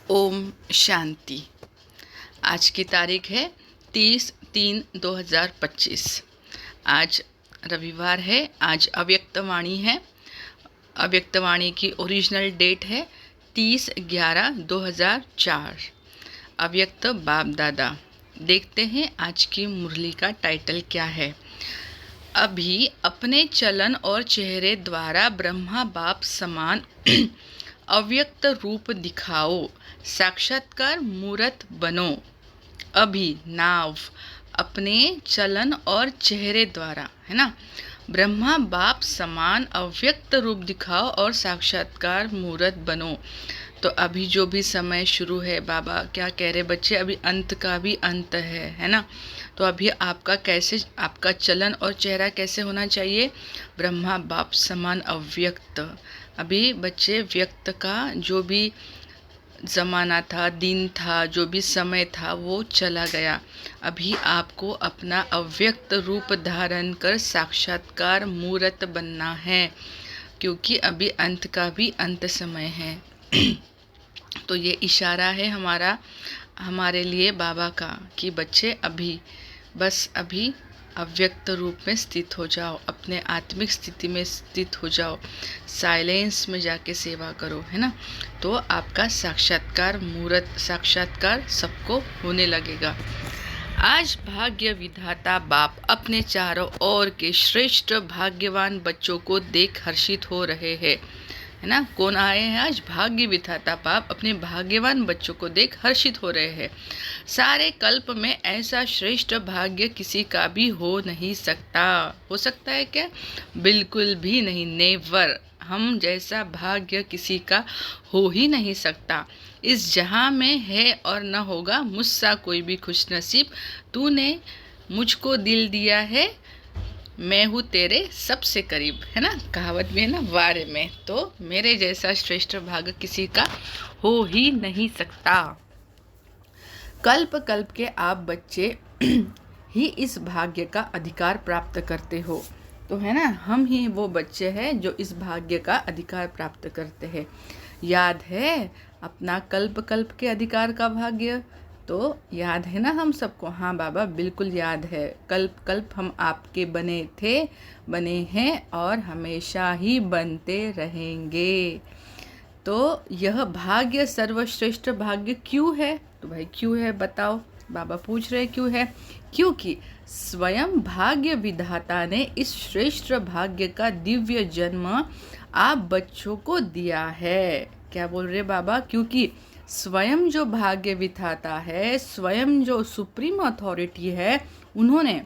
ओम शांति। आज की तारीख है 30/3/2025। आज रविवार है। आज अव्यक्तवाणी है। अव्यक्तवाणी की ओरिजिनल डेट है 30/11/2004। अव्यक्त बाप दादा। देखते हैं आज की मुरली का टाइटल क्या है। अभी अपने चलन और चेहरे द्वारा ब्रह्मा बाप समान अव्यक्त रूप दिखाओ, साक्षात्कार मूर्त बनो। अभी नाव अपने चलन और चेहरे द्वारा, है ना, ब्रह्मा बाप समान अव्यक्त रूप दिखाओ और साक्षात्कार मूर्त बनो। तो अभी जो भी समय शुरू है, बाबा क्या कह रहे बच्चे, अभी अंत का भी अंत है ना। तो अभी आपका चलन और चेहरा कैसे होना चाहिए? ब्रह्मा बाप समान अव्यक्त। अभी बच्चे व्यक्त का जो भी ज़माना था, दिन था, जो भी समय था वो चला गया। अभी आपको अपना अव्यक्त रूप धारण कर साक्षात्कार मूर्त बनना है, क्योंकि अभी अंत का भी अंत समय है। तो ये इशारा है हमारे लिए बाबा का कि बच्चे अभी अव्यक्त रूप में स्थित हो जाओ, अपने आत्मिक स्थिति में स्थित हो जाओ, साइलेंस में जाके सेवा करो, है ना। तो आपका साक्षात्कार सबको होने लगेगा। आज भाग्य विधाता बाप अपने चारों ओर के श्रेष्ठ भाग्यवान बच्चों को देख हर्षित हो रहे हैं, है ना। कौन आए हैं आज? भाग्य विधाता बाप अपने भाग्यवान बच्चों को देख हर्षित हो रहे हैं। सारे कल्प में ऐसा श्रेष्ठ भाग्य किसी का भी हो नहीं सकता। हो सकता है क्या? बिल्कुल भी नहीं, नेवर। हम जैसा भाग्य किसी का हो ही नहीं सकता। इस जहां में है और न होगा मुझसा कोई भी खुशनसीब। तूने मुझको दिल दिया है, मैं हूँ तेरे सबसे करीब, है ना। कहावत भी है ना वारे में। तो मेरे जैसा श्रेष्ठ भाग्य किसी का हो ही नहीं सकता। कल्प कल्प के आप बच्चे ही इस भाग्य का अधिकार प्राप्त करते हो। तो है ना, हम ही वो बच्चे हैं जो इस भाग्य का अधिकार प्राप्त करते हैं। याद है अपना कल्प कल्प के अधिकार का भाग्य? तो याद है ना हम सबको? हाँ बाबा, बिल्कुल याद है। कल्प कल्प हम आपके बने थे, बने हैं और हमेशा ही बनते रहेंगे। तो यह भाग्य सर्वश्रेष्ठ भाग्य क्यों है? तो भाई क्यों है बताओ? बाबा पूछ रहे क्यों है? क्योंकि स्वयं भाग्य विधाता ने इस श्रेष्ठ भाग्य का दिव्य जन्म आप बच्चों को दिया है। क्या बोल रहे बाबा? क्योंकि स्वयं जो भाग्य विधाता है, स्वयं जो सुप्रीम अथॉरिटी है, उन्होंने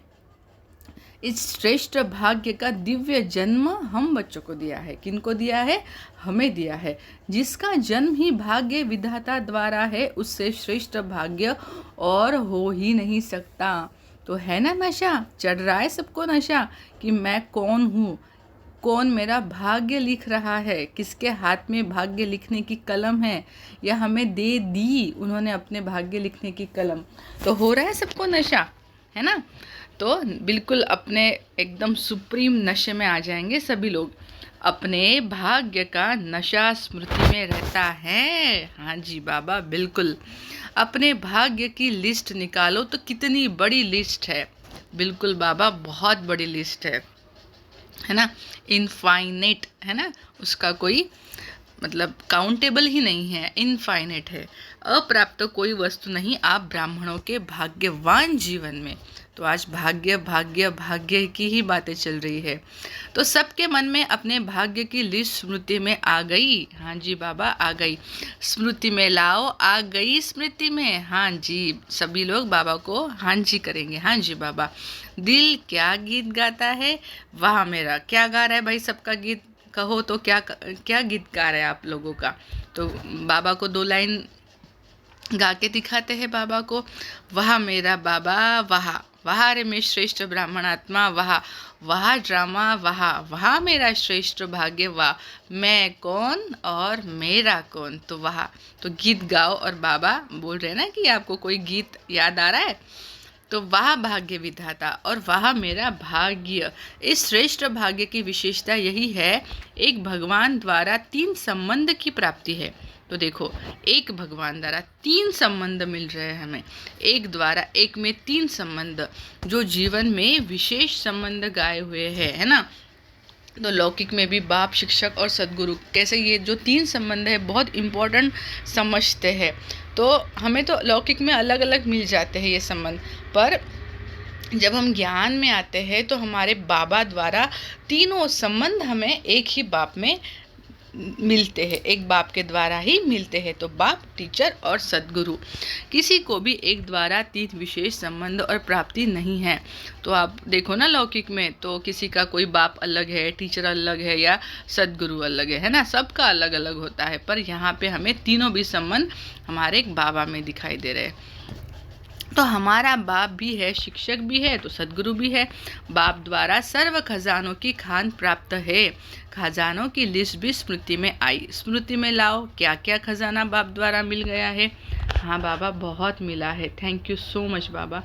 इस श्रेष्ठ भाग्य का दिव्य जन्म हम बच्चों को दिया है। किनको दिया है? हमें दिया है। जिसका जन्म ही भाग्य विधाता द्वारा है, उससे श्रेष्ठ भाग्य और हो ही नहीं सकता। तो है ना नशा, चढ़ रहा है सबको नशा कि मैं कौन हूँ, कौन मेरा भाग्य लिख रहा है, किसके हाथ में भाग्य लिखने की कलम है, या हमें दे दी उन्होंने अपने भाग्य लिखने की कलम। तो हो रहा है सबको नशा, है ना। तो बिल्कुल अपने एकदम सुप्रीम नशे में आ जाएंगे सभी लोग। अपने भाग्य का नशा स्मृति में रहता है। हाँ जी बाबा, बिल्कुल। अपने भाग्य की लिस्ट निकालो तो कितनी बड़ी लिस्ट है। बिल्कुल बाबा, बहुत बड़ी लिस्ट है ना। इनफाइनेट, है ना। उसका कोई मतलब काउंटेबल ही नहीं है, इनफाइनेट है। अप्राप्त कोई वस्तु नहीं आप ब्राह्मणों के भाग्यवान जीवन में। तो आज भाग्य भाग्य भाग्य की ही बातें चल रही है। तो सबके मन में अपने भाग्य की लिस्ट स्मृति में आ गई। हाँ जी बाबा, आ गई। स्मृति में लाओ, आ गई स्मृति में। हाँ जी, सभी लोग बाबा को हाँ जी करेंगे। हाँ जी बाबा। दिल क्या गीत गाता है, वाह मेरा। क्या गा रहा है भाई सबका गीत? कहो तो क्या क्या गीत गा रहे हैं आप लोगों का? तो बाबा को 2 लाइन गा के दिखाते हैं बाबा को। वाह मेरा बाबा, वाह वाह रे मैं श्रेष्ठ ब्राह्मण आत्मा, वाह वाह ड्रामा, वाह वाह मेरा श्रेष्ठ भाग्य, वाह मैं कौन और मेरा कौन। तो वाह, तो गीत गाओ। और बाबा बोल रहे हैं ना कि आपको कोई गीत याद आ रहा है, तो वाह भाग्य विधाता और वाह मेरा भाग्य। इस श्रेष्ठ भाग्य की विशेषता यही है, एक भगवान द्वारा 3 संबंध की प्राप्ति है। तो देखो, एक भगवान द्वारा तीन संबंध मिल रहे हैं हमें, एक द्वारा एक में तीन संबंध, जो जीवन में विशेष संबंध गाए हुए हैं, है ना। तो लौकिक में भी बाप, शिक्षक और सद्गुरु, कैसे ये जो तीन संबंध है बहुत इम्पोर्टेंट समझते हैं। तो हमें तो लौकिक में अलग अलग मिल जाते हैं ये संबंध, पर जब हम ज्ञान में आते हैं तो हमारे बाबा द्वारा तीनों संबंध हमें एक ही बाप में मिलते हैं, एक बाप के द्वारा ही मिलते हैं। तो बाप, टीचर और सद्गुरु, किसी को भी एक द्वारा तीन विशेष संबंध और प्राप्ति नहीं है। तो आप देखो ना, लौकिक में तो किसी का कोई बाप अलग है, टीचर अलग है या सद्गुरु अलग है ना, सबका अलग अलग होता है। पर यहाँ पे हमें तीनों भी संबंध हमारे एक बाबा में दिखाई दे रहे हैं। तो हमारा बाप भी है, शिक्षक भी है, तो सद्गुरु भी है। बाप द्वारा सर्व खजानों की खान प्राप्त है। खजानों की लिस्ट भी स्मृति में आई। स्मृति में लाओ, क्या क्या खजाना बाप द्वारा मिल गया है। हाँ बाबा, बहुत मिला है, थैंक यू सो मच बाबा।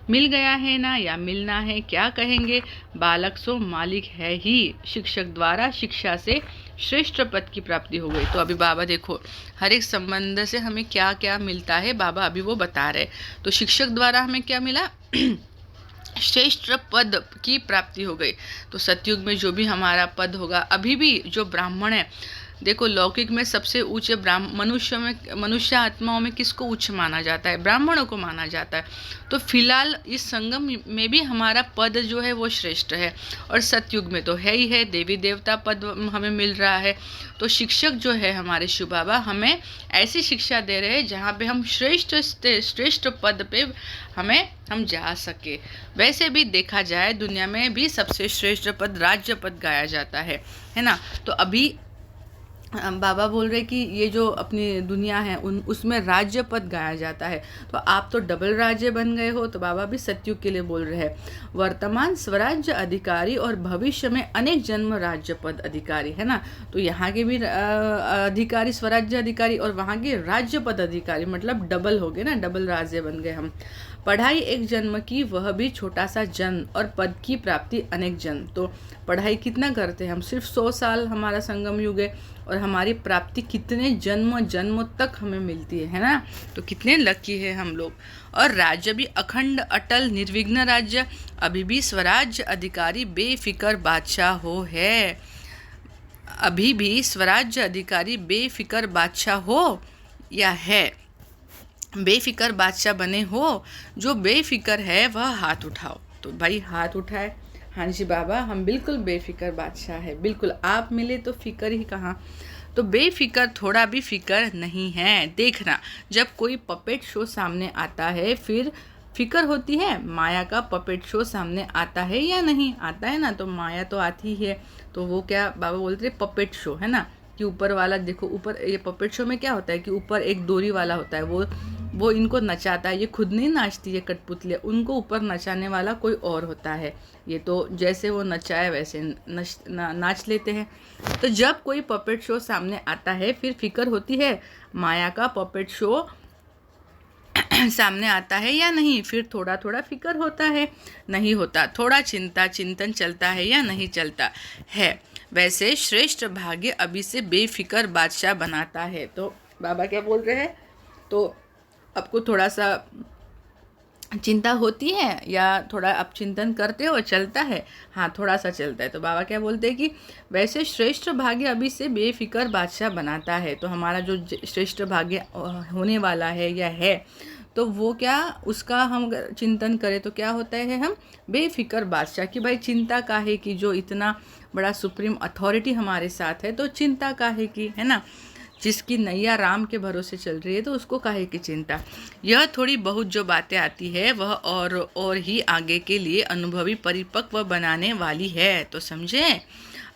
मिल गया है ना, या मिलना है, क्या कहेंगे, बालक सो मालिक है ही। शिक्षक द्वारा शिक्षा से श्रेष्ठ पद की प्राप्ति हो गई। तो अभी बाबा देखो, हर एक संबंध से हमें क्या क्या मिलता है, बाबा अभी वो बता रहे। तो शिक्षक द्वारा हमें क्या मिला, श्रेष्ठ पद की प्राप्ति हो गई। तो सतयुग में जो भी हमारा पद होगा, अभी भी जो ब्राह्मण है, देखो लौकिक में सबसे ऊंचे मनुष्य आत्माओं में किसको उच्च माना जाता है, ब्राह्मणों को माना जाता है। तो फिलहाल इस संगम में भी हमारा पद जो है वो श्रेष्ठ है, और सतयुग में तो है ही है, देवी देवता पद हमें मिल रहा है। तो शिक्षक जो है हमारे शिव बाबा हमें ऐसी शिक्षा दे रहे हैं जहाँ पे हम श्रेष्ठ पद पे हम जा सके। वैसे भी देखा जाए दुनिया में भी सबसे श्रेष्ठ पद राज्य पद गाया जाता है ना। तो अभी बाबा बोल रहे कि ये जो अपनी दुनिया है उसमें राज्य पद गाया जाता है। तो आप तो डबल राज्य बन गए हो। तो बाबा भी सतयुग के लिए बोल रहे हैं, वर्तमान स्वराज्य अधिकारी और भविष्य में अनेक जन्म राज्य पद अधिकारी, है ना। तो यहाँ के भी अधिकारी, स्वराज्य अधिकारी, और वहाँ के राज्य पद अधिकारी, मतलब डबल हो गए ना, डबल राज्य बन गए हम। पढ़ाई एक जन्म की, वह भी छोटा सा जन्म, और पद की प्राप्ति अनेक जन्म। तो पढ़ाई कितना करते हैं हम, सिर्फ 100 साल हमारा संगम युग है, और हमारी प्राप्ति कितने जन्मों तक हमें मिलती है ना। तो कितने लकी है हम लोग। और राज्य भी अखंड अटल निर्विघ्न राज्य, अभी भी स्वराज्य अधिकारी बेफिक्र बादशाह हो है। अभी भी स्वराज्य अधिकारी बेफिक्र बादशाह हो या है, बेफिक्र बादशाह बने हो। जो बेफिक्र है वह हाथ उठाओ। तो भाई हाथ उठाए, हाँ जी बाबा, हम बिल्कुल बेफिक्र बादशाह है, बिल्कुल। आप मिले तो फिक्र ही कहाँ। तो बेफिक्र थोड़ा भी फिक्र नहीं है। देखना, जब कोई पपेट शो सामने आता है फिर फिक्र होती है। माया का पपेट शो सामने आता है या नहीं आता है ना, तो माया तो आती है। तो वो क्या बाबा बोलते हैं, पपेट शो, है ना, कि ऊपर वाला देखो, ऊपर ये पपेट शो में क्या होता है कि ऊपर एक डोरी वाला होता है, वो इनको नचाता है। ये खुद नहीं नाचती है कठपुतली, उनको ऊपर नचाने वाला कोई और होता है। ये तो जैसे वो नचाए वैसे नाच लेते हैं। तो जब कोई पपेट शो सामने आता है फिर फिक्र होती है। माया का पपेट शो सामने आता है या नहीं, फिर थोड़ा थोड़ा फिक्र होता है, नहीं होता। थोड़ा चिंतन चलता है या नहीं चलता है। वैसे श्रेष्ठ भाग्य अभी से बेफिक्र बादशाह बनाता है। तो बाबा क्या बोल रहे हैं, तो आपको थोड़ा सा चिंता होती है या थोड़ा आप चिंतन करते हो, चलता है, हाँ थोड़ा सा चलता है। तो बाबा क्या बोलते हैं कि वैसे श्रेष्ठ भाग्य अभी से बेफिक्र बादशाह बनाता है। तो हमारा जो श्रेष्ठ भाग्य होने वाला है या है, तो वो क्या, उसका हम चिंतन करें तो क्या होता है, हम बेफिक्र बादशाह की। भाई चिंता काहे की, जो इतना बड़ा सुप्रीम अथॉरिटी हमारे साथ है, तो चिंता काहे की, है ना। जिसकी नैया राम के भरोसे चल रही है तो उसको काहे की चिंता। यह थोड़ी बहुत जो बातें आती है वह और ही आगे के लिए अनुभवी परिपक्व बनाने वाली है। तो समझे,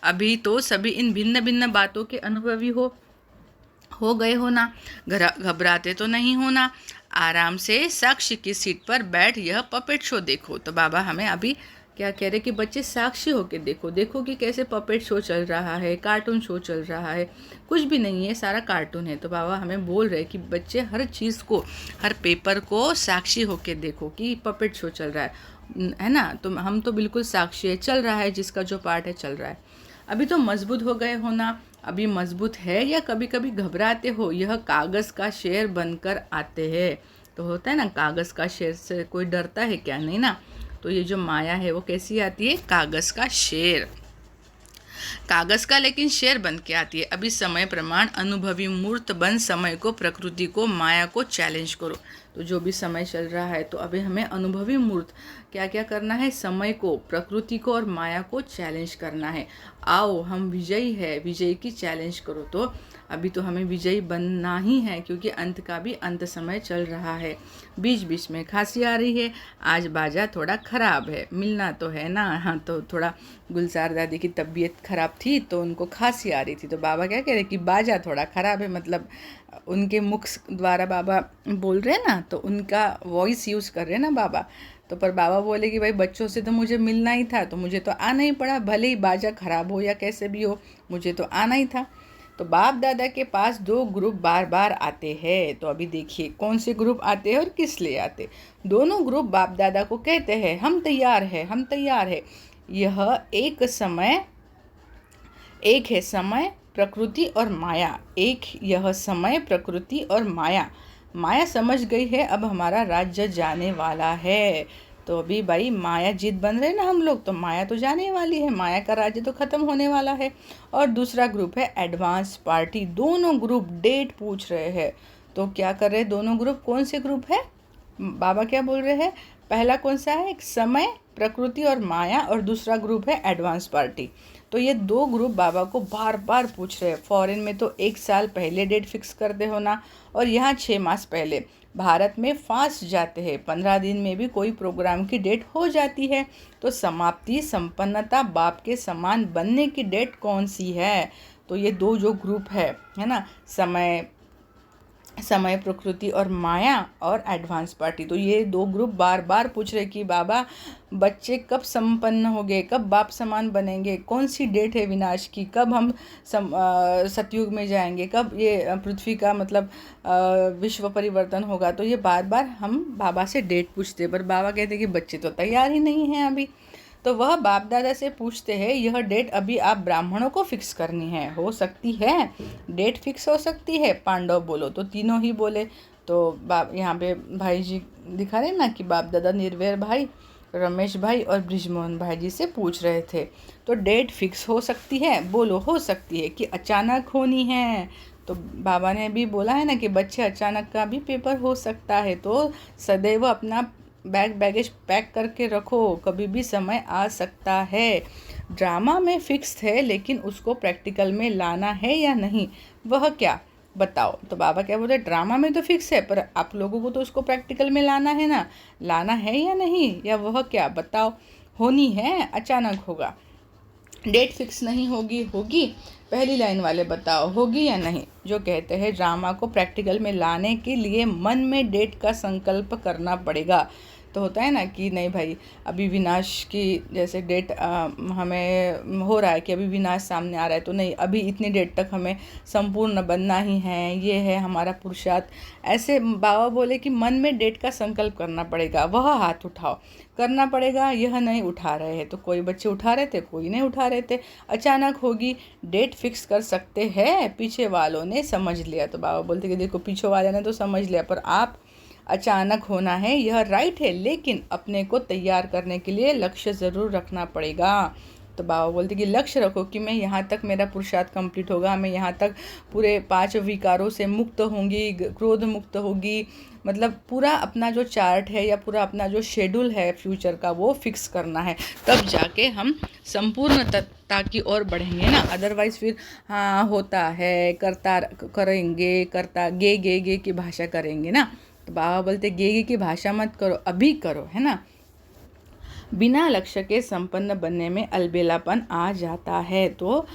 अभी तो सभी इन भिन्न भिन्न बातों के अनुभवी हो गए हो ना, घबराते तो नहीं होना। आराम से साक्षी की सीट पर बैठ यह पपेट शो देखो। तो बाबा हमें अभी क्या कह रहे कि बच्चे साक्षी होके देखो कि कैसे पपेट शो चल रहा है, कार्टून शो चल रहा है, कुछ भी नहीं है, सारा कार्टून है। तो बाबा हमें बोल रहे कि बच्चे हर चीज़ को, हर पेपर को साक्षी होके देखो कि पपेट शो चल रहा है ना। तो हम तो बिल्कुल साक्षी है, चल रहा है, जिसका जो पार्ट है चल रहा है। अभी तो मजबूत हो गए हो ना, अभी मजबूत है या कभी कभी घबराते हो, यह कागज़ का शेर बनकर आते हैं। तो होता है ना, कागज़ का शेर से कोई डरता है क्या, नहीं ना। तो ये जो माया है वो कैसी आती है, कागज़ का शेर, कागज़ का लेकिन शेर बन के आती है। अभी समय प्रमाण अनुभवी मूर्त बन समय को, प्रकृति को, माया को चैलेंज करो। तो जो भी समय चल रहा है तो अभी हमें अनुभवी मूर्त क्या क्या करना है, समय को, प्रकृति को और माया को चैलेंज करना है। आओ हम विजयी है, विजय की चैलेंज करो। तो अभी तो हमें विजयी बनना ही है, क्योंकि अंत का भी अंत समय चल रहा है। बीच बीच में खांसी आ रही है, आज बाजा थोड़ा ख़राब है, मिलना तो है ना। हाँ, तो थोड़ा गुलजार दादी की तबीयत ख़राब थी तो उनको खांसी आ रही थी, तो बाबा क्या कह रहे कि बाजा थोड़ा ख़राब है, मतलब उनके मुख द्वारा बाबा बोल रहे हैं ना, तो उनका वॉइस यूज़ कर रहे हैं ना बाबा। तो पर बाबा बोले कि भाई बच्चों से तो मुझे मिलना ही था, तो मुझे तो आना ही पड़ा, भले ही बाजा ख़राब हो या कैसे भी हो, मुझे तो आना ही था। तो बाप दादा के पास दो ग्रुप बार बार आते हैं। तो अभी देखिए कौन से ग्रुप आते हैं और किस लिए आते। दोनों ग्रुप बाप दादा को कहते हैं हम तैयार है, हम तैयार है। यह एक है समय, प्रकृति और माया। यह समय, प्रकृति और माया। माया समझ गई है, अब हमारा राज्य जाने वाला है। तो अभी भाई माया जीत बन रहे ना हम लोग, तो माया तो जाने वाली है, माया का राज्य तो खत्म होने वाला है। और दूसरा ग्रुप है एडवांस पार्टी। दोनों ग्रुप डेट पूछ रहे हैं। तो क्या कर रहे हैं दोनों ग्रुप, कौन से ग्रुप है, बाबा क्या बोल रहे हैं, पहला कौन सा है, एक समय, प्रकृति और माया, और दूसरा ग्रुप है एडवांस पार्टी। तो ये दो ग्रुप बाबा को बार बार पूछ रहे हैं। फॉरेन में तो 1 साल पहले डेट फिक्स कर दे होना, और यहाँ 6 मास पहले। भारत में फास्ट जाते हैं, 15 दिन में भी कोई प्रोग्राम की डेट हो जाती है। तो समाप्ति, संपन्नता, बाप के समान बनने की डेट कौन सी है। तो ये दो जो ग्रुप है ना, समय, प्रकृति और माया और एडवांस पार्टी। तो ये दो ग्रुप बार बार पूछ रहे कि बाबा बच्चे कब संपन्न होंगे, कब बाप समान बनेंगे, कौन सी डेट है विनाश की, कब हम सतयुग में जाएंगे, कब ये पृथ्वी का मतलब विश्व परिवर्तन होगा। तो ये बार बार हम बाबा से डेट पूछते, पर बाबा कहते कि बच्चे तो तैयार ही नहीं हैं अभी। तो वह बाप दादा से पूछते हैं यह डेट अभी आप ब्राह्मणों को फिक्स करनी है, हो सकती है डेट फिक्स हो सकती है, पांडव बोलो। तो तीनों ही बोले। तो यहाँ पे भाई जी दिखा रहे ना कि बाप दादा निर्वैर भाई, रमेश भाई और ब्रिजमोहन भाई जी से पूछ रहे थे। तो डेट फिक्स हो सकती है, बोलो हो सकती है कि अचानक होनी है। तो बाबा ने भी बोला है ना कि बच्चे अचानक का भी पेपर हो सकता है, तो सदैव अपना बैगेज पैक करके रखो, कभी भी समय आ सकता है। ड्रामा में फिक्स है, लेकिन उसको प्रैक्टिकल में लाना है या नहीं, वह क्या बताओ। तो बाबा क्या बोलते, ड्रामा में तो फिक्स है, पर आप लोगों को तो उसको प्रैक्टिकल में लाना है ना, लाना है या नहीं, या वह क्या बताओ। होनी है, अचानक होगा, डेट फिक्स नहीं होगी, होगी, पहली लाइन वाले बताओ होगी या नहीं। जो कहते हैं ड्रामा को प्रैक्टिकल में लाने के लिए मन में डेट का संकल्प करना पड़ेगा। तो होता है ना कि नहीं भाई अभी विनाश की जैसे डेट हमें हो रहा है कि अभी विनाश सामने आ रहा है, तो नहीं अभी इतनी डेट तक हमें संपूर्ण बनना ही है, ये है हमारा पुरुषार्थ। ऐसे बाबा बोले कि मन में डेट का संकल्प करना पड़ेगा, वह हाथ उठाओ, करना पड़ेगा। यह नहीं उठा रहे हैं, तो कोई बच्चे उठा रहे थे, कोई नहीं उठा रहे थे। अचानक होगी, डेट फिक्स कर सकते हैं, पीछे वालों ने समझ लिया। तो बाबा बोलते कि देखो पीछे वाले ने तो समझ लिया, पर आप अचानक होना है, यह राइट है, लेकिन अपने को तैयार करने के लिए लक्ष्य ज़रूर रखना पड़ेगा। तो बाबा बोलते कि लक्ष्य रखो कि मैं यहाँ तक मेरा पुरुषार्थ कंप्लीट होगा, मैं यहाँ तक पूरे 5 विकारों से मुक्त होंगी, क्रोध मुक्त होगी, मतलब पूरा अपना जो चार्ट है या पूरा अपना जो शेड्यूल है फ्यूचर का वो फिक्स करना है, तब जाके हम संपूर्णता की ओर बढ़ेंगे ना। अदरवाइज फिर हाँ होता है, करता करेंगे, करता गे की भाषा करेंगे ना। तो बाबा बोलते गे की भाषा मत करो, अभी करो, है ना। बिना लक्ष्य के संपन्न बनने में अलबेलापन आ जाता है। तो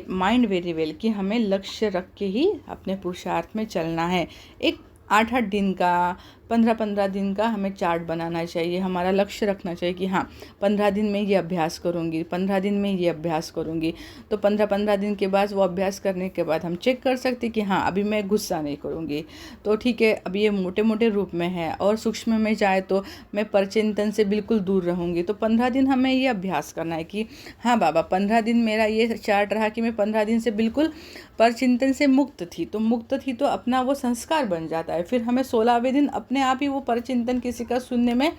माइंड वेरी वेल कि हमें लक्ष्य रख के ही अपने पुरुषार्थ में चलना है। एक 8-8 दिन का 15-15 दिन का हमें चार्ट बनाना चाहिए, हमारा लक्ष्य रखना चाहिए कि हाँ 15 दिन में ये अभ्यास करूँगी, 15 दिन में ये अभ्यास करूँगी। तो 15-15 दिन के बाद वो अभ्यास करने के बाद हम चेक कर सकते कि हाँ अभी मैं गुस्सा नहीं करूँगी, तो ठीक है अभी ये मोटे मोटे रूप में है। और सूक्ष्म में जाए तो मैं परचिंतन से बिल्कुल दूर रहूँगी। तो 15 दिन हमें ये अभ्यास करना है कि हाँ बाबा 15 दिन मेरा ये चार्ट रहा कि मैं 15 दिन से बिल्कुल परचिंतन से मुक्त थी। तो मुक्त थी तो अपना वो संस्कार बन जाता है। फिर हमें 16वें दिन अपने आप ही वो परचिंतन किसी का सुनने में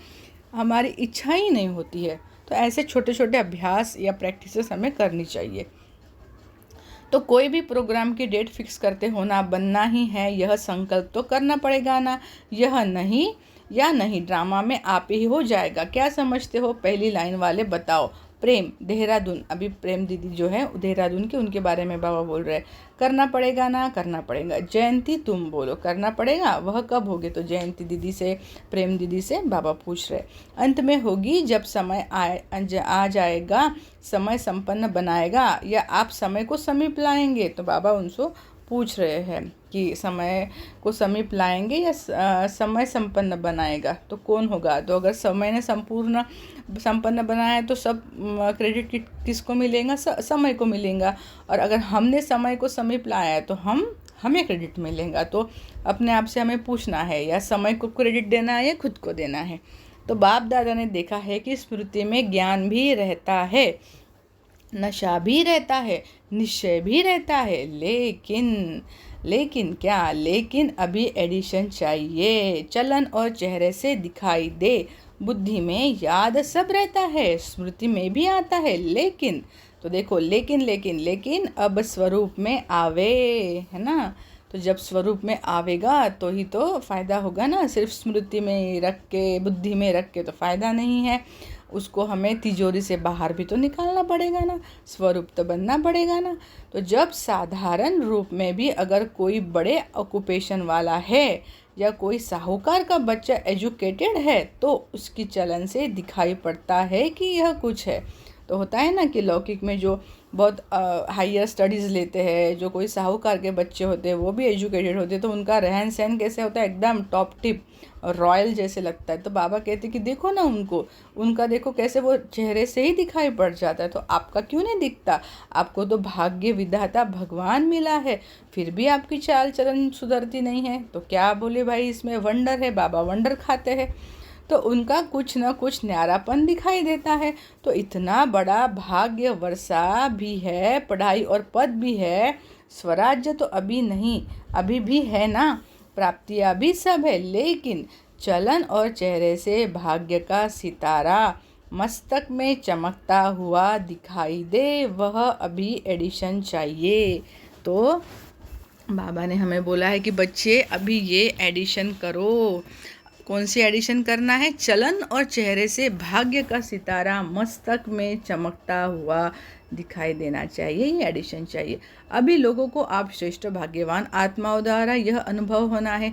हमारी इच्छा ही नहीं होती है। तो ऐसे छोटे छोटे अभ्यास या प्रैक्टिसेस हमें करनी चाहिए। तो कोई भी प्रोग्राम की डेट फिक्स करते हो ना, बनना ही है यह संकल्प तो करना पड़ेगा ना, यह नहीं या नहीं ड्रामा में आप ही हो जाएगा। क्या समझते हो? पहली लाइन वाले बताओ। प्रेम देहरादून, अभी प्रेम दीदी जो है देहरादून के, उनके बारे में बाबा बोल रहे हैं। करना पड़ेगा ना, करना पड़ेगा। जयंती तुम बोलो, करना पड़ेगा। वह कब होगी? तो जयंती दीदी से, प्रेम दीदी से बाबा पूछ रहे। अंत में होगी जब समय आ जाएगा, समय संपन्न बनाएगा, या आप समय को समीप लाएंगे? तो बाबा उनसे पूछ रहे हैं कि समय को समीप लाएंगे या समय संपन्न बनाएगा। तो कौन होगा? तो अगर समय ने संपन्न बनाया है तो सब क्रेडिट किसको मिलेगा? समय को मिलेगा। और अगर हमने समय को समीप लाया है तो हमें क्रेडिट मिलेगा। तो अपने आप से हमें पूछना है, या समय को क्रेडिट देना है या खुद को देना है। तो बाप दादा ने देखा है कि स्मृति में ज्ञान भी रहता है, नशा भी रहता है, निश्चय भी रहता है, लेकिन क्या? लेकिन अभी एडिशन चाहिए। चलन और चेहरे से दिखाई दे, बुद्धि में याद सब रहता है, स्मृति में भी आता है, लेकिन तो देखो लेकिन अब स्वरूप में आवे, है ना। तो जब स्वरूप में आवेगा तो ही तो फायदा होगा ना। सिर्फ स्मृति में रख के, बुद्धि में रख के तो फायदा नहीं है। उसको हमें तिजोरी से बाहर भी तो निकालना पड़ेगा ना, स्वरूप तो बनना पड़ेगा ना। तो जब साधारण रूप में भी अगर कोई बड़े ऑक्यूपेशन वाला है या कोई साहूकार का बच्चा एजुकेटेड है तो उसकी चलन से दिखाई पड़ता है कि यह कुछ है। तो होता है ना कि लौकिक में जो बहुत हायर स्टडीज़ लेते हैं, जो कोई साहूकार के बच्चे होते हैं, वो भी एजुकेटेड होते हैं, तो उनका रहन सहन कैसे होता है? एकदम टॉप टिप और रॉयल जैसे लगता है। तो बाबा कहते कि देखो ना उनका देखो कैसे वो चेहरे से ही दिखाई पड़ जाता है। तो आपका क्यों नहीं दिखता? आपको तो भाग्य विधाता भगवान मिला है, फिर भी आपकी चाल चलन सुधरती नहीं है। तो क्या बोले भाई, इसमें वंडर है। बाबा वंडर खाते हैं तो उनका कुछ न कुछ न्यारापन दिखाई देता है। तो इतना बड़ा भाग्य वर्षा भी है, पढ़ाई और पद भी है, स्वराज्य तो अभी नहीं, अभी भी है ना, प्राप्तियां भी सब है, लेकिन चलन और चेहरे से भाग्य का सितारा मस्तक में चमकता हुआ दिखाई दे, वह अभी एडिशन चाहिए। तो बाबा ने हमें बोला है कि बच्चे अभी ये एडिशन करो। कौन सी एडिशन करना है? चलन और चेहरे से भाग्य का सितारा मस्तक में चमकता हुआ दिखाई देना चाहिए, ये एडिशन चाहिए। अभी लोगों को आप श्रेष्ठ भाग्यवान आत्माओं द्वारा यह अनुभव होना है,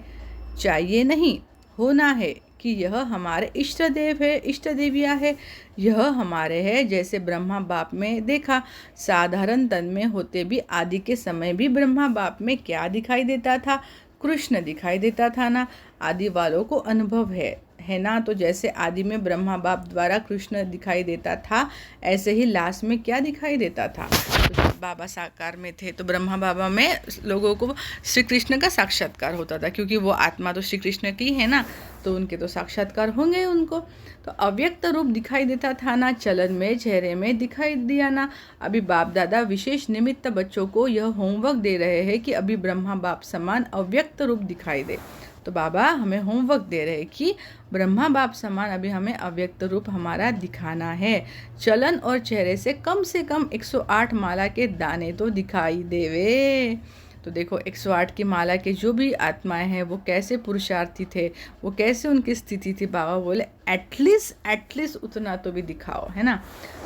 चाहिए नहीं, होना है कि यह हमारे इष्ट देव है, इष्ट देवियाँ है, यह हमारे है। जैसे ब्रह्मा बाप में देखा, साधारण तन में होते भी आदि के समय भी ब्रह्मा बाप में क्या दिखाई देता था? कृष्ण दिखाई देता था ना। आदि वालों को अनुभव है ना। तो जैसे आदि में ब्रह्मा बाप द्वारा कृष्ण दिखाई देता था, ऐसे ही लास्ट में क्या दिखाई देता था? तो बाबा साकार में थे तो ब्रह्मा बाबा में लोगों को श्री कृष्ण का साक्षात्कार होता था, क्योंकि वो आत्मा तो श्री कृष्ण की है ना, तो उनके तो साक्षात्कार होंगे उनको। तो अव्यक्त रूप दिखाई देता था ना, चलन में चेहरे में दिखाई दिया ना। अभी बाप दादा विशेष निमित्त बच्चों को यह होमवर्क दे रहे हैं कि अभी ब्रह्मा बाप समान अव्यक्त रूप दिखाई दे। तो बाबा हमें होमवर्क दे रहे हैं कि ब्रह्मा बाप समान अभी हमें अव्यक्त रूप हमारा दिखाना है। चलन और चेहरे से कम 108 माला के दाने तो दिखाई देवे। तो देखो 108 की माला के जो भी आत्माएं हैं वो कैसे पुरुषार्थी थे, वो कैसे उनकी स्थिति थी। बाबा बोले एटलीस्ट उतना तो भी दिखाओ, है ना।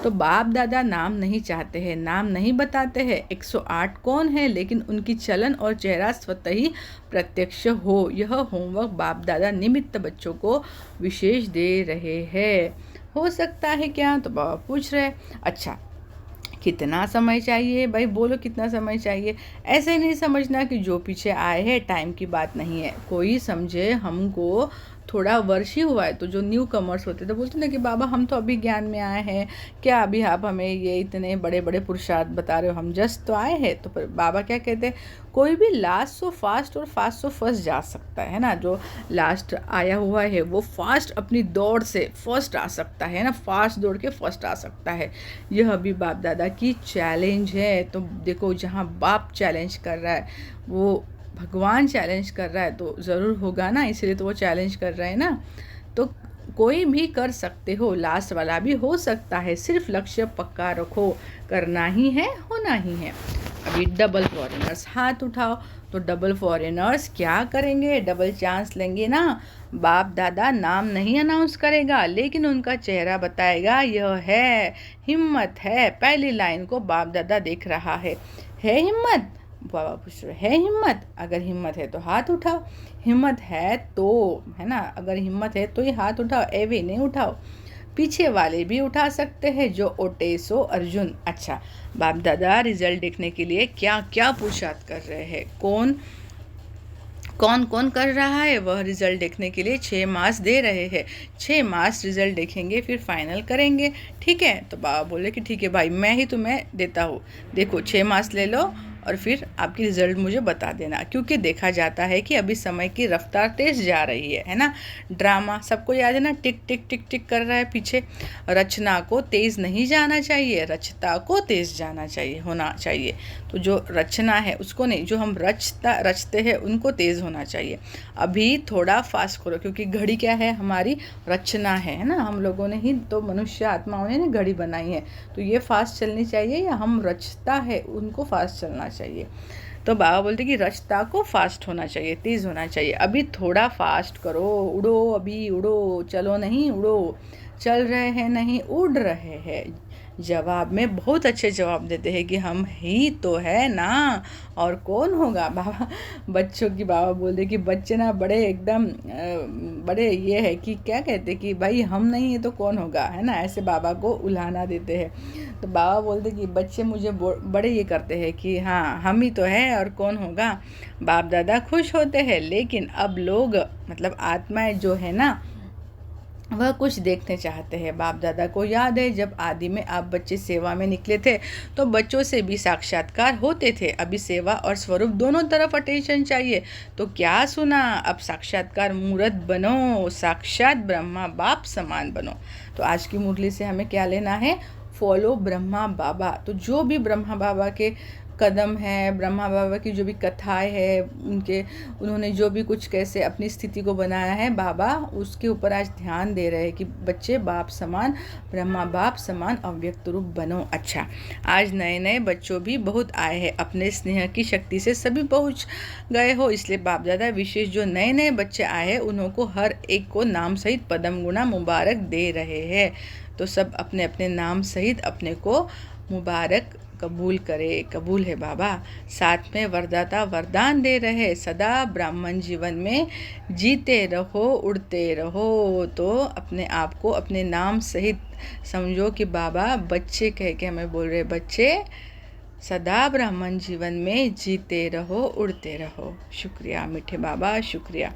तो बाप दादा नाम नहीं चाहते हैं, नाम नहीं बताते हैं 108 कौन है, लेकिन उनकी चलन और चेहरा स्वतः ही प्रत्यक्ष हो। यह होमवर्क बाप दादा निमित्त बच्चों को विशेष दे रहे हैं। हो सकता है क्या? तो बाबा पूछ रहे। अच्छा कितना समय चाहिए भाई, बोलो कितना समय चाहिए। ऐसे नहीं समझना कि जो पीछे आए हैं टाइम की बात नहीं है। कोई समझे हमको थोड़ा वर्ष ही हुआ है, तो जो न्यू कमर्स होते तो बोलते ना कि बाबा हम तो अभी ज्ञान में आए हैं, क्या अभी आप हमें ये इतने बड़े बड़े पुरुषार्थ बता रहे हो, हम जस्ट तो आए हैं। तो पर बाबा क्या कहते हैं, कोई भी लास्ट सो फास्ट और फास्ट सो फर्स्ट जा सकता है ना। जो लास्ट आया हुआ है वो फास्ट अपनी दौड़ से फर्स्ट आ सकता है ना, फास्ट दौड़ के फर्स्ट आ सकता है। यह अभी बाप दादा की चैलेंज है। तो देखो, जहाँ बाप चैलेंज कर रहा है वो भगवान चैलेंज कर रहा है तो ज़रूर होगा ना, इसलिए तो वो चैलेंज कर रहे हैं ना। तो कोई भी कर सकते हो, लास्ट वाला भी हो सकता है, सिर्फ लक्ष्य पक्का रखो, करना ही है, होना ही है। अभी डबल फॉरेनर्स हाथ उठाओ। तो डबल फॉरेनर्स क्या करेंगे, डबल चांस लेंगे ना। बाप दादा नाम नहीं अनाउंस करेगा, लेकिन उनका चेहरा बताएगा यह है, हिम्मत है। पहली लाइन को बाप दादा देख रहा है हिम्मत। बाबा पूछ रहे है हिम्मत, अगर हिम्मत है तो हाथ उठाओ, हिम्मत है तो, है ना, अगर हिम्मत है तो ही हाथ उठाओ, एवे नहीं उठाओ। पीछे वाले भी उठा सकते हैं, जो ओटे सो अर्जुन। अच्छा, बाप दादा रिजल्ट देखने के लिए क्या क्या पुरुषार्थ कर रहे हैं, कौन कौन कर रहा है, वह रिजल्ट देखने के लिए 6 मास दे रहे हैं। 6 मास रिजल्ट देखेंगे, फिर फाइनल करेंगे, ठीक है। तो बाबा बोले कि ठीक है भाई, मैं ही तुम्हें देता हूँ, देखो 6 मास ले लो और फिर आपकी रिज़ल्ट मुझे बता देना। क्योंकि देखा जाता है कि अभी समय की रफ्तार तेज जा रही है ना। ड्रामा सबको याद है ना, टिक टिक टिक टिक कर रहा है पीछे। रचना को तेज़ नहीं जाना चाहिए, रचता को तेज़ जाना चाहिए, होना चाहिए। तो जो रचना है उसको नहीं, जो हम रचते हैं उनको तेज़ होना चाहिए। अभी थोड़ा फास्ट करो, क्योंकि घड़ी क्या है, हमारी रचना है ना। हम लोगों ने ही तो, मनुष्य आत्माओं ने घड़ी बनाई है, तो ये फास्ट चलनी चाहिए, या हम रचता है उनको फास्ट चलना चाहिए। तो बाबा बोलते कि रचता को फास्ट होना चाहिए, तेज़ होना चाहिए। अभी थोड़ा फास्ट करो, उड़ो, अभी उड़ो, चलो नहीं उड़ो, चल रहे हैं नहीं उड़ रहे हैं। जवाब में बहुत अच्छे जवाब देते हैं कि हम ही तो है ना, और कौन होगा। बाबा बच्चों की, बाबा बोलते कि बच्चे ना बड़े एकदम बड़े ये है कि क्या कहते कि भाई हम नहीं है तो कौन होगा, है ना, ऐसे बाबा को उल्हाना देते हैं। तो बाबा बोलते कि बच्चे मुझे बड़े ये करते हैं कि हाँ हम ही तो है और कौन होगा। बाप दादा खुश होते हैं, लेकिन अब लोग मतलब आत्माएं जो है ना, वह कुछ देखने चाहते हैं। बाप दादा को याद है जब आदि में आप बच्चे सेवा में निकले थे तो बच्चों से भी साक्षात्कार होते थे। अभी सेवा और स्वरूप दोनों तरफ अटेंशन चाहिए। तो क्या सुना, अब साक्षात्कार मूर्त बनो, साक्षात ब्रह्मा बाप समान बनो। तो आज की मुरली से हमें क्या लेना है, फॉलो ब्रह्मा बाबा। तो जो भी ब्रह्मा बाबा के कदम है, ब्रह्मा बाबा की जो भी कथाएं है, उन्होंने जो भी कुछ कैसे अपनी स्थिति को बनाया है, बाबा उसके ऊपर आज ध्यान दे रहे हैं कि बच्चे बाप समान, ब्रह्मा बाप समान अव्यक्त रूप बनो। अच्छा, आज नए नए बच्चों भी बहुत आए हैं, अपने स्नेह की शक्ति से सभी पहुंच गए हो, इसलिए बाप दादा विशेष जो नए नए बच्चे आए हैं उनको हर एक को नाम सहित पदम गुना मुबारक दे रहे हैं। तो सब अपने अपने नाम सहित अपने को मुबारक कबूल करे। कबूल है बाबा। साथ में वरदाता वरदान दे रहे, सदा ब्राह्मण जीवन में जीते रहो, उड़ते रहो। तो अपने आप को अपने नाम सहित समझो कि बाबा बच्चे कह के हमें बोल रहे, बच्चे सदा ब्राह्मण जीवन में जीते रहो, उड़ते रहो। शुक्रिया मीठे बाबा, शुक्रिया।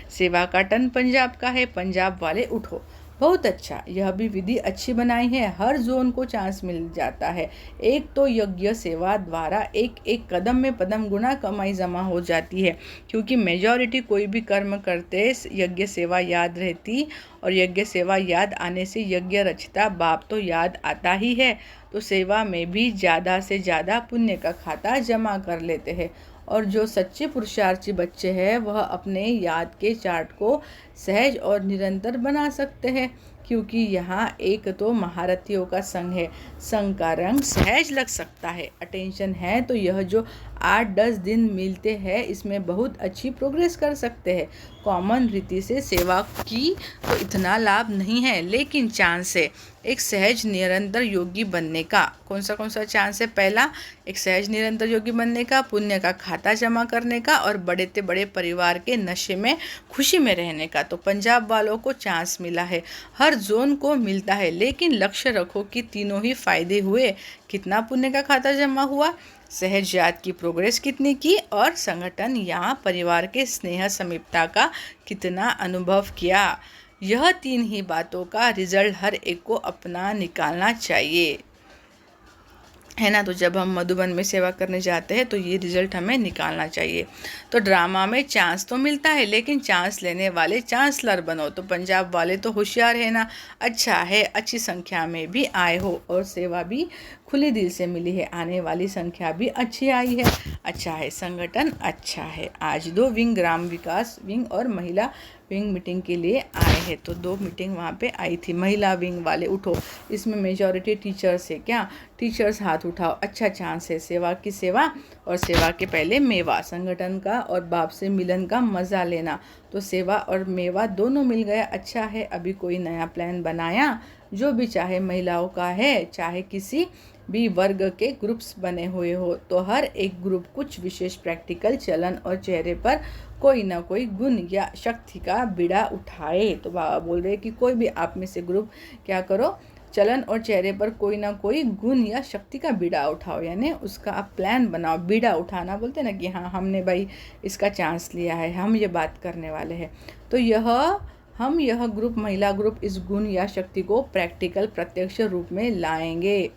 सेवा का टन पंजाब का है, पंजाब वाले उठो। बहुत अच्छा, यह भी विधि अच्छी बनाई है, हर जोन को चांस मिल जाता है। एक तो यज्ञ सेवा द्वारा एक एक कदम में पदम गुना कमाई जमा हो जाती है, क्योंकि मेजॉरिटी कोई भी कर्म करते यज्ञ सेवा याद रहती, और यज्ञ सेवा याद आने से यज्ञ रचता बाप तो याद आता ही है। तो सेवा में भी ज़्यादा से ज़्यादा पुण्य का खाता जमा कर लेते हैं। और जो सच्चे पुरुषार्थी बच्चे हैं वह अपने याद के चार्ट को सहज और निरंतर बना सकते हैं, क्योंकि यहाँ एक तो महारथियों का संग है, संग का रंग सहज लग सकता है। अटेंशन है तो यह जो 8-10 दिन मिलते हैं इसमें बहुत अच्छी प्रोग्रेस कर सकते हैं। कॉमन रीति से सेवा की तो इतना लाभ नहीं है, लेकिन चांस है एक सहज निरंतर योगी बनने का। कौन सा चांस है? पहला, एक सहज निरंतर योगी बनने का, पुण्य का खाता जमा करने का, और बड़े से बड़े परिवार के नशे में खुशी में रहने का। तो पंजाब वालों को चांस मिला है, हर जोन को मिलता है, लेकिन लक्ष्य रखो कि तीनों ही फायदे हुए। कितना पुण्य का खाता जमा हुआ, सहज जात की प्रोग्रेस कितनी की, और संगठन या परिवार के स्नेह समीपता का कितना अनुभव किया। यह 3 ही बातों का रिजल्ट हर एक को अपना निकालना चाहिए, है ना। तो जब हम मधुबन में सेवा करने जाते हैं तो ये रिजल्ट हमें निकालना चाहिए। तो ड्रामा में चांस तो मिलता है, लेकिन चांस लेने वाले चांसलर बनो। तो पंजाब वाले तो होशियार है ना। अच्छा है अच्छी संख्या में भी आए हो और सेवा भी खुले दिल से मिली है, आने वाली संख्या भी अच्छी आई है। अच्छा है संगठन अच्छा है। आज 2 विंग, ग्राम विकास विंग और महिला विंग मीटिंग के लिए आए हैं। तो 2 मीटिंग वहाँ पे आई थी। महिला विंग वाले उठो, इसमें मेजॉरिटी टीचर्स है क्या, टीचर्स हाथ उठाओ। अच्छा चांस है, सेवा की सेवा और सेवा के पहले मेवा, संगठन का और बाप से मिलन का मज़ा लेना। तो सेवा और मेवा दोनों मिल गया। अच्छा है, अभी कोई नया प्लान बनाया, जो भी चाहे महिलाओं का है चाहे किसी भी वर्ग के ग्रुप्स बने हुए हो, तो हर एक ग्रुप कुछ विशेष प्रैक्टिकल चलन और चेहरे पर कोई ना कोई गुण या शक्ति का बीड़ा उठाए। तो बाबा बोल रहे हैं कि कोई भी आप में से ग्रुप क्या करो, चलन और चेहरे पर कोई ना कोई गुण या शक्ति का बीड़ा उठाओ, यानी उसका आप प्लान बनाओ। बीड़ा उठाना बोलते ना कि हाँ हमने भाई इसका चांस लिया है, हम ये बात करने वाले हैं। तो यह ग्रुप, महिला ग्रुप, इस गुण या शक्ति को प्रैक्टिकल प्रत्यक्ष रूप में लाएंगे।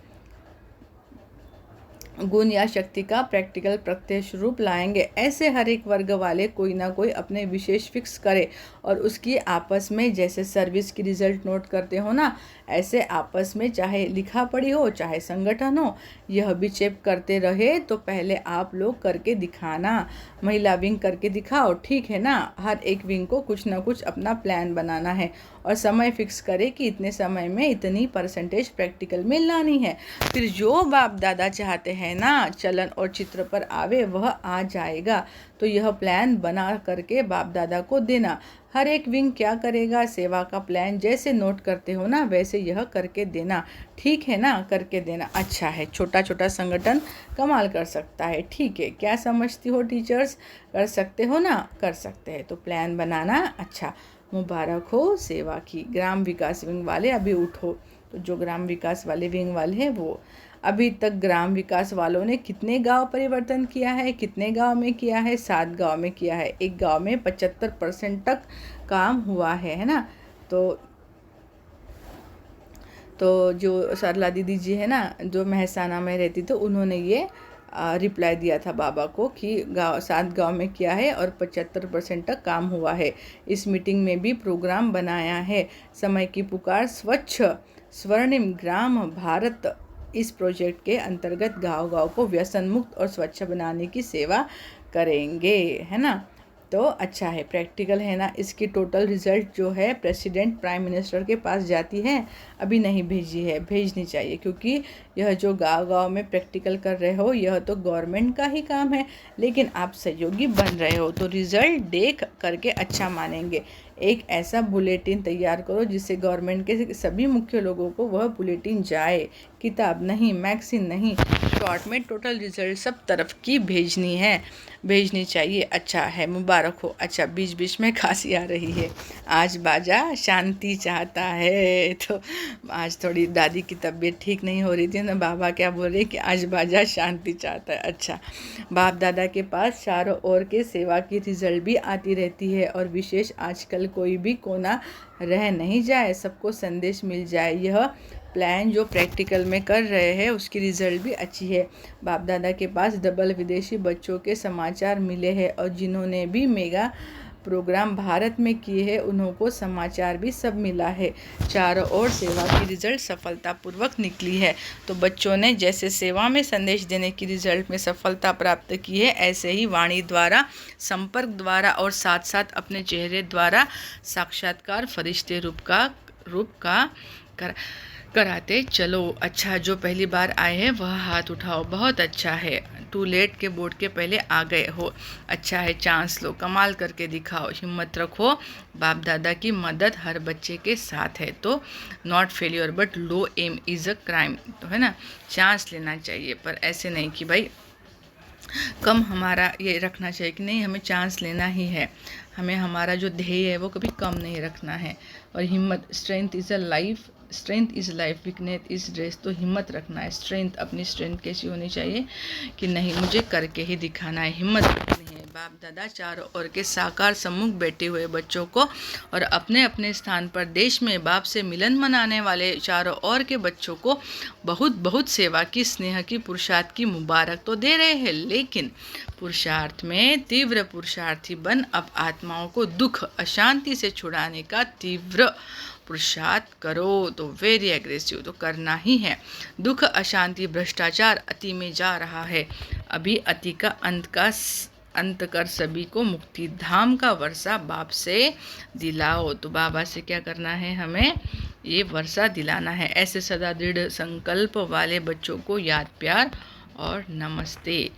गुण या शक्ति का प्रैक्टिकल प्रत्यक्ष रूप लाएंगे। ऐसे हर एक वर्ग वाले कोई ना कोई अपने विशेष फिक्स करे और उसकी आपस में, जैसे सर्विस की रिजल्ट नोट करते हो ना, ऐसे आपस में चाहे लिखा पढ़ी हो चाहे संगठन हो, यह भी चेक करते रहे। तो पहले आप लोग करके दिखाना, महिला विंग करके दिखाओ, ठीक है ना। हर एक विंग को कुछ ना कुछ अपना प्लान बनाना है और समय फिक्स करे कि इतने समय में इतनी परसेंटेज प्रैक्टिकल में लानी है। फिर जो बाप दादा चाहते हैं ना चलन और चित्र पर आवे, वह आ जाएगा। तो यह प्लान बना करके बाप दादा को देना। हर एक विंग क्या करेगा, सेवा का प्लान जैसे नोट करते हो ना वैसे यह करके देना, ठीक है ना, करके देना। अच्छा है, छोटा छोटा संगठन कमाल कर सकता है, ठीक है। क्या समझती हो टीचर्स, कर सकते हो ना, कर सकते हैं। तो प्लान बनाना अच्छा, मुबारक हो सेवा की। ग्राम विकास विंग वाले अभी उठो। तो जो ग्राम विकास वाले विंग वाले हैं वो, अभी तक ग्राम विकास वालों ने कितने गांव परिवर्तन किया है, कितने गांव में किया है, 7 गांव में किया है। एक गांव में 75% तक काम हुआ है ना। तो जो सरला दीदी जी है ना, जो महसाना में रहती, तो उन्होंने ये रिप्लाई दिया था बाबा को कि 7 गांव में किया है और 75% तक काम हुआ है। इस मीटिंग में भी प्रोग्राम बनाया है, समय की पुकार, स्वच्छ स्वर्णिम ग्राम भारत। इस प्रोजेक्ट के अंतर्गत गांव-गांव को व्यसन मुक्त और स्वच्छ बनाने की सेवा करेंगे, है ना। तो अच्छा है, प्रैक्टिकल है ना। इसकी टोटल रिजल्ट जो है प्रेसिडेंट प्राइम मिनिस्टर के पास जाती है, अभी नहीं भेजी है, भेजनी चाहिए, क्योंकि यह जो गांव-गांव में प्रैक्टिकल कर रहे हो यह तो गवर्नमेंट का ही काम है, लेकिन आप सहयोगी बन रहे हो तो रिजल्ट देख करके अच्छा मानेंगे। एक ऐसा बुलेटिन तैयार करो जिससे गवर्नमेंट के सभी मुख्य लोगों को वह बुलेटिन जाए, किताब नहीं, मैगजीन नहीं, शॉर्ट में टोटल रिजल्ट सब तरफ की भेजनी चाहिए। अच्छा है, मुबारक हो। अच्छा, बीच बीच में खांसी आ रही है, आज बाजा शांति चाहता है। तो आज थोड़ी दादी की तबीयत ठीक नहीं हो रही थी ना, बाबा क्या बोल रहे कि आज बाजा शांति चाहता है। अच्छा, बाप दादा के पास चारों ओर के सेवा की रिजल्ट भी आती रहती है और विशेष आजकल कोई भी कोना रह नहीं जाए, सबको संदेश मिल जाए। यह प्लान जो प्रैक्टिकल में कर रहे हैं उसकी रिजल्ट भी अच्छी है। बाप दादा के पास डबल विदेशी बच्चों के समाचार मिले हैं और जिन्होंने भी मेगा प्रोग्राम भारत में किए हैं उन्हों को समाचार भी सब मिला है। चारों ओर सेवा की रिजल्ट सफलतापूर्वक निकली है। तो बच्चों ने जैसे सेवा में संदेश देने की रिजल्ट में सफलता प्राप्त की है, ऐसे ही वाणी द्वारा, संपर्क द्वारा और साथ साथ अपने चेहरे द्वारा साक्षात्कार फरिश्ते रूप का कराते चलो। अच्छा, जो पहली बार आए हैं वह हाथ उठाओ, बहुत अच्छा है। टू लेट के बोर्ड के पहले आ गए हो, अच्छा है, चांस लो, कमाल करके दिखाओ, हिम्मत रखो, बाप दादा की मदद हर बच्चे के साथ है। तो not failure but low aim is a crime, तो है ना, चांस लेना चाहिए, पर ऐसे नहीं कि भाई कम हमारा ये रखना चाहिए कि नहीं, हमें चांस लेना ही है, हमें हमारा जो ध्येय है वो कभी कम नहीं रखना है। और हिम्मत, strength is a life, strength is life, weakness is dress. तो हिम्मत रखना है। स्ट्रेंथ, अपनी स्ट्रेंथ कैसी होनी चाहिए कि नहीं, मुझे करके ही दिखाना है, हिम्मत रखनी है। बाप दादा चारों ओर के साकार सम्मुख बैठे हुए बच्चों को और अपने अपने स्थान पर देश में बाप से मिलन मनाने वाले चारों ओर के बच्चों को बहुत बहुत सेवा की, स्नेह की, पुरुषार्थ की मुबारक तो दे रहे हैं, लेकिन पुरुषार्थ में तीव्र पुरुषार्थी बन अब आत्माओं को दुख अशांति से छुड़ाने का तीव्र पुरुषार्थ करो। तो वेरी एग्रेसिव तो करना ही है। दुख अशांति भ्रष्टाचार अति में जा रहा है, अभी अति का अंत कर सभी को मुक्ति धाम का वर्षा बाप से दिलाओ। तो बाबा से क्या करना है, हमें ये वर्षा दिलाना है। ऐसे सदा दृढ़ संकल्प वाले बच्चों को याद, प्यार और नमस्ते।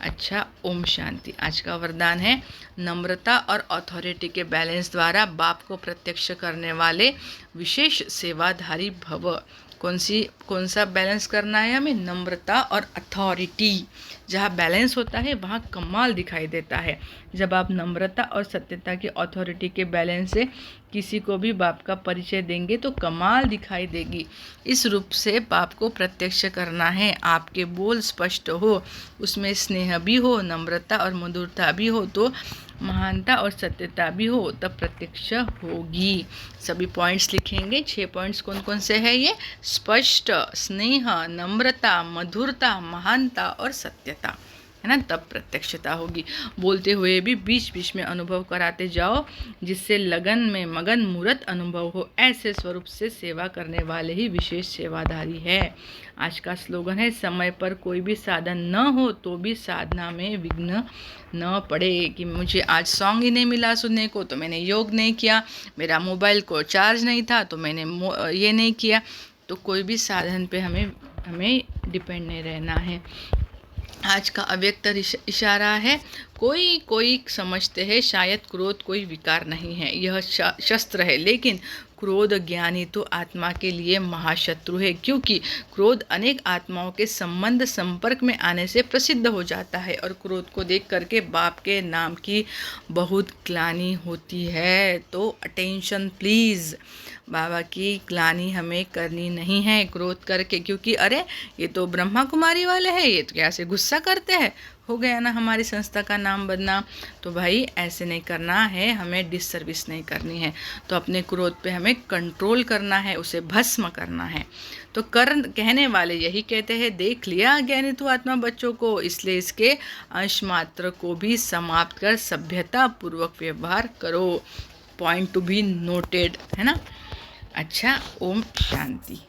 अच्छा, ओम शांति। आज का वरदान है, नम्रता और अथॉरिटी के बैलेंस द्वारा बाप को प्रत्यक्ष करने वाले विशेष सेवाधारी भव। कौन सा बैलेंस करना है हमें, नम्रता और अथॉरिटी। जहाँ बैलेंस होता है वहाँ कमाल दिखाई देता है। जब आप नम्रता और सत्यता की, अथॉरिटी के बैलेंस से किसी को भी बाप का परिचय देंगे तो कमाल दिखाई देगी। इस रूप से बाप को प्रत्यक्ष करना है। आपके बोल स्पष्ट हो, उसमें स्नेह भी हो, नम्रता और मधुरता भी हो, तो महानता और सत्यता भी हो, तब प्रत्यक्ष होगी। सभी पॉइंट्स लिखेंगे। 6 पॉइंट्स कौन कौन से हैं ये, स्पष्ट, स्नेह, नम्रता, मधुरता, महानता और सत्यता, है ना, तब प्रत्यक्षता होगी। बोलते हुए भी बीच बीच में अनुभव कराते जाओ, जिससे लगन में मगन मूर्त अनुभव हो। ऐसे स्वरूप से सेवा करने वाले ही विशेष सेवाधारी है। आज का स्लोगन है, समय पर कोई भी साधन न हो तो भी साधना में विघ्न न पड़े। कि मुझे आज सॉन्ग ही नहीं मिला सुनने को तो मैंने योग नहीं किया, मेरा मोबाइल को चार्ज नहीं था तो मैंने ये नहीं किया। तो कोई भी साधन पे हमें डिपेंड नहीं रहना है। आज का अव्यक्त इशारा है, कोई समझते हैं शायद क्रोध कोई विकार नहीं है, यह शस्त्र है, लेकिन क्रोध ज्ञानी तो आत्मा के लिए महाशत्रु है, क्योंकि क्रोध अनेक आत्माओं के संपर्क में आने से प्रसिद्ध हो जाता है और क्रोध को देख करके बाप के नाम की बहुत ग्लानि होती है। तो अटेंशन प्लीज़, बाबा की ग्लानि हमें करनी नहीं है क्रोध करके, क्योंकि अरे ये तो ब्रह्मा कुमारी वाले हैं, ये तो कैसे गुस्सा करते हैं, हो गया ना हमारी संस्था का नाम बदनाम। तो भाई ऐसे नहीं करना है, हमें डिससर्विस नहीं करनी है। तो अपने क्रोध पे हमें कंट्रोल करना है, उसे भस्म करना है। तो कहने वाले यही कहते हैं, देख लिया ज्ञानी तू आत्मा बच्चों को, इसलिए इसके अंश मात्र को भी समाप्त कर सभ्यता पूर्वक व्यवहार करो। पॉइंट टू बी नोटेड, है ना। अच्छा, ओम शांति।